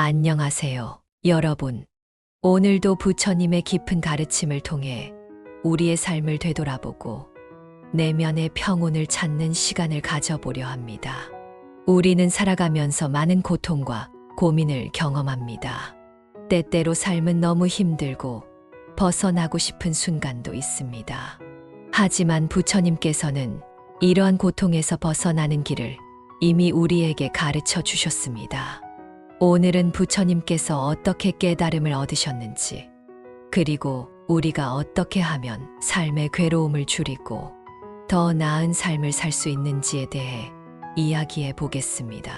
안녕하세요, 여러분. 오늘도 부처님의 깊은 가르침을 통해 우리의 삶을 되돌아보고 내면의 평온을 찾는 시간을 가져보려 합니다. 우리는 살아가면서 많은 고통과 고민을 경험합니다. 때때로 삶은 너무 힘들고 벗어나고 싶은 순간도 있습니다. 하지만 부처님께서는 이러한 고통에서 벗어나는 길을 이미 우리에게 가르쳐 주셨습니다. 오늘은 부처님께서 어떻게 깨달음을 얻으셨는지, 그리고 우리가 어떻게 하면 삶의 괴로움을 줄이고 더 나은 삶을 살 수 있는지에 대해 이야기해 보겠습니다.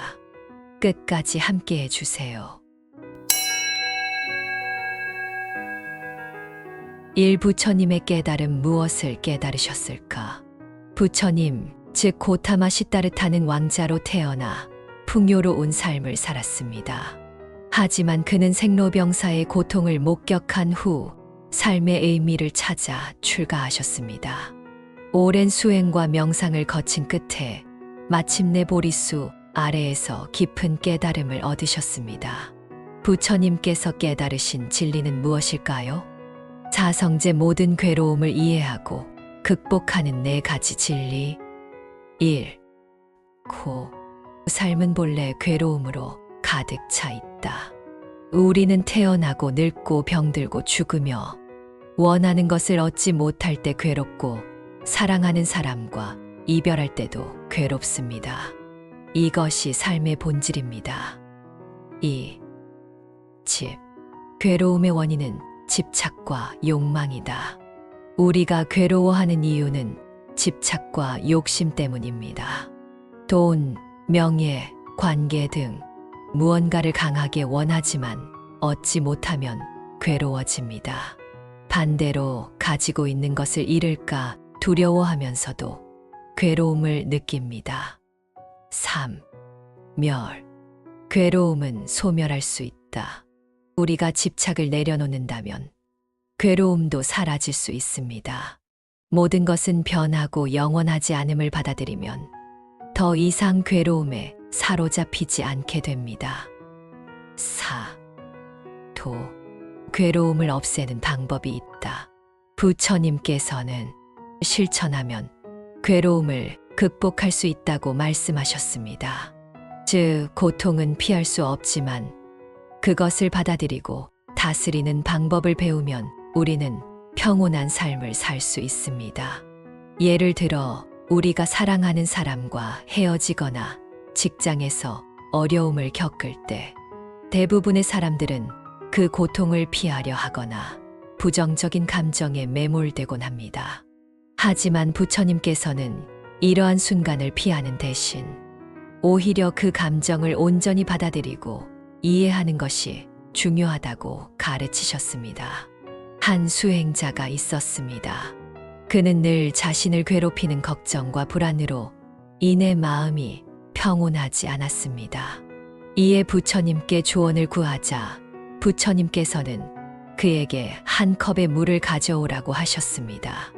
끝까지 함께 해주세요. 1. 부처님의 깨달음. 무엇을 깨달으셨을까? 부처님, 즉 고타마 시다르타는 왕자로 태어나 풍요로운 삶을 살았습니다. 하지만 그는 생로병사의 고통을 목격한 후 삶의 의미를 찾아 출가하셨습니다. 오랜 수행과 명상을 거친 끝에 마침내 보리수 아래에서 깊은 깨달음을 얻으셨습니다. 부처님께서 깨달으신 진리는 무엇일까요? 사성제 모든 괴로움을 이해하고 극복하는 4가지 진리. 1. 삶은 본래 괴로움으로 가득 차 있다. 우리는 태어나고 늙고 병들고 죽으며 원하는 것을 얻지 못할 때 괴롭고 사랑하는 사람과 이별할 때도 괴롭습니다. 이것이 삶의 본질입니다. 2. 괴로움의 원인은 집착과 욕망이다. 우리가 괴로워하는 이유는 집착과 욕심 때문입니다. 돈, 명예, 관계 등 무언가를 강하게 원하지만 얻지 못하면 괴로워집니다. 반대로 가지고 있는 것을 잃을까 두려워하면서도 괴로움을 느낍니다. 3. 괴로움은 소멸할 수 있다. 우리가 집착을 내려놓는다면 괴로움도 사라질 수 있습니다. 모든 것은 변하고 영원하지 않음을 받아들이면 더 이상 괴로움에 사로잡히지 않게 됩니다. 4. 괴로움을 없애는 방법이 있다. 부처님께서는 실천하면 괴로움을 극복할 수 있다고 말씀하셨습니다. 즉, 고통은 피할 수 없지만 그것을 받아들이고 다스리는 방법을 배우면 우리는 평온한 삶을 살 수 있습니다. 예를 들어 우리가 사랑하는 사람과 헤어지거나 직장에서 어려움을 겪을 때 대부분의 사람들은 그 고통을 피하려 하거나 부정적인 감정에 매몰되곤 합니다. 하지만 부처님께서는 이러한 순간을 피하는 대신 오히려 그 감정을 온전히 받아들이고 이해하는 것이 중요하다고 가르치셨습니다. 한 수행자가 있었습니다. 그는 늘 자신을 괴롭히는 걱정과 불안으로 인해 마음이 평온하지 않았습니다. 이에 부처님께 조언을 구하자 부처님께서는 그에게 한 컵의 물을 가져오라고 하셨습니다.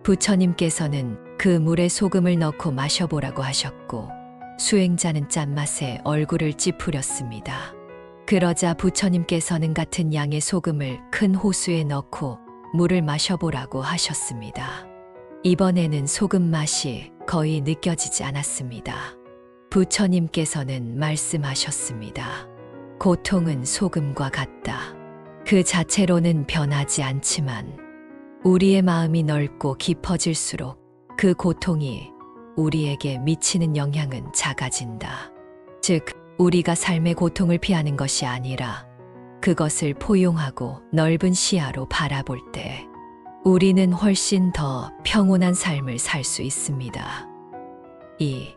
부처님께서는 그 물에 소금을 넣고 마셔보라고 하셨고 수행자는 짠맛에 얼굴을 찌푸렸습니다. 그러자 부처님께서는 같은 양의 소금을 큰 호수에 넣고 물을 마셔보라고 하셨습니다. 이번에는 소금 맛이 거의 느껴지지 않았습니다. 부처님께서는 말씀하셨습니다. 고통은 소금과 같다. 그 자체로는 변하지 않지만 우리의 마음이 넓고 깊어질수록 그 고통이 우리에게 미치는 영향은 작아진다. 즉, 우리가 삶의 고통을 피하는 것이 아니라 그것을 포용하고 넓은 시야로 바라볼 때 우리는 훨씬 더 평온한 삶을 살 수 있습니다. 2.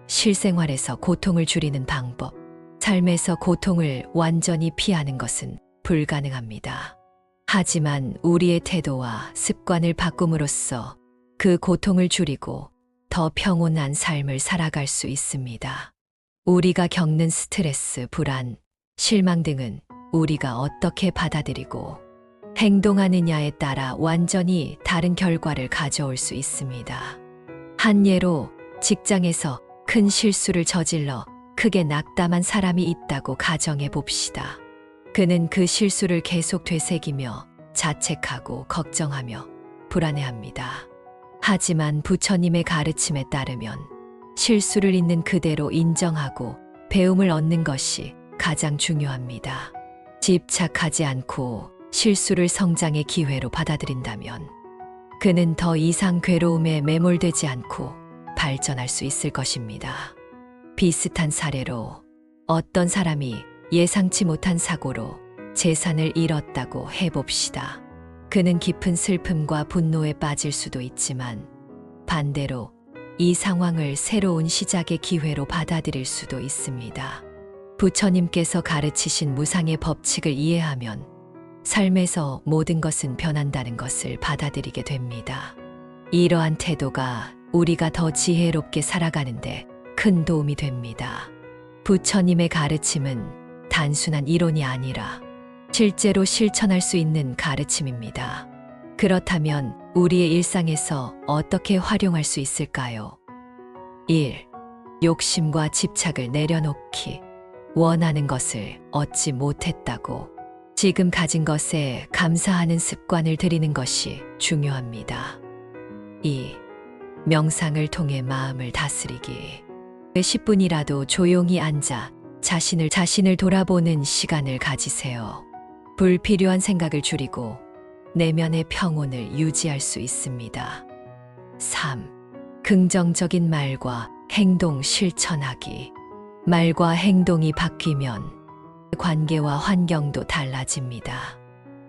실생활에서 고통을 줄이는 방법. 삶에서 고통을 완전히 피하는 것은 불가능합니다. 하지만 우리의 태도와 습관을 바꿈으로써 그 고통을 줄이고 더 평온한 삶을 살아갈 수 있습니다. 우리가 겪는 스트레스, 불안, 실망 등은 우리가 어떻게 받아들이고 행동하느냐에 따라 완전히 다른 결과를 가져올 수 있습니다. 한 예로 직장에서 큰 실수를 저질러 크게 낙담한 사람이 있다고 가정해 봅시다. 그는 그 실수를 계속 되새기며 자책하고 걱정하며 불안해합니다. 하지만 부처님의 가르침에 따르면 실수를 있는 그대로 인정하고 배움을 얻는 것이 가장 중요합니다. 집착하지 않고 실수를 성장의 기회로 받아들인다면 그는 더 이상 괴로움에 매몰되지 않고 발전할 수 있을 것입니다. 비슷한 사례로 어떤 사람이 예상치 못한 사고로 재산을 잃었다고 해봅시다. 그는 깊은 슬픔과 분노에 빠질 수도 있지만 반대로 이 상황을 새로운 시작의 기회로 받아들일 수도 있습니다. 부처님께서 가르치신 무상의 법칙을 이해하면 삶에서 모든 것은 변한다는 것을 받아들이게 됩니다. 이러한 태도가 우리가 더 지혜롭게 살아가는데 큰 도움이 됩니다. 부처님의 가르침은 단순한 이론이 아니라 실제로 실천할 수 있는 가르침입니다. 그렇다면 우리의 일상에서 어떻게 활용할 수 있을까요? 1. 욕심과 집착을 내려놓기. 원하는 것을 얻지 못했다고 지금 가진 것에 감사하는 습관을 들이는 것이 중요합니다. 2. 명상을 통해 마음을 다스리기. 10분이라도 조용히 앉아 자신을 돌아보는 시간을 가지세요. 불필요한 생각을 줄이고 내면의 평온을 유지할 수 있습니다. 3. 긍정적인 말과 행동 실천하기. 말과 행동이 바뀌면 관계와 환경도 달라집니다.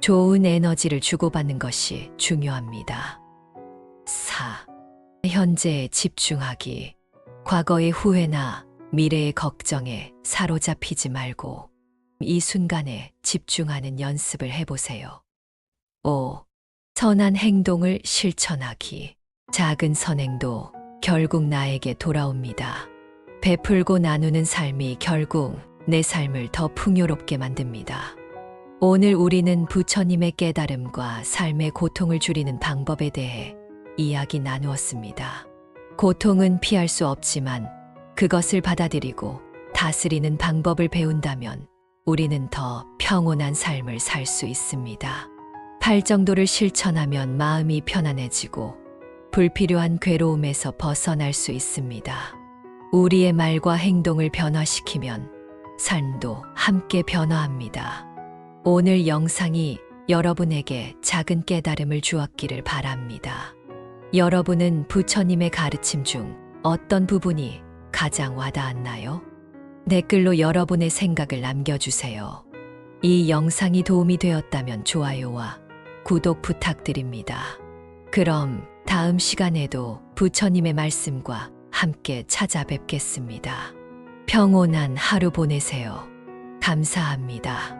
좋은 에너지를 주고받는 것이 중요합니다. 4. 현재에 집중하기. 과거의 후회나 미래의 걱정에 사로잡히지 말고 이 순간에 집중하는 연습을 해보세요. 5. 선한 행동을 실천하기. 작은 선행도 결국 나에게 돌아옵니다. 베풀고 나누는 삶이 결국 내 삶을 더 풍요롭게 만듭니다. 오늘 우리는 부처님의 깨달음과 삶의 고통을 줄이는 방법에 대해 이야기 나누었습니다. 고통은 피할 수 없지만 그것을 받아들이고 다스리는 방법을 배운다면 우리는 더 평온한 삶을 살 수 있습니다. 팔정도를 실천하면 마음이 편안해지고 불필요한 괴로움에서 벗어날 수 있습니다. 우리의 말과 행동을 변화시키면 삶도 함께 변화합니다. 오늘 영상이 여러분에게 작은 깨달음을 주었기를 바랍니다. 여러분은 부처님의 가르침 중 어떤 부분이 가장 와닿았나요? 댓글로 여러분의 생각을 남겨주세요. 이 영상이 도움이 되었다면 좋아요와 구독 부탁드립니다. 그럼 다음 시간에도 부처님의 말씀과 함께 찾아뵙겠습니다. 평온한 하루 보내세요. 감사합니다.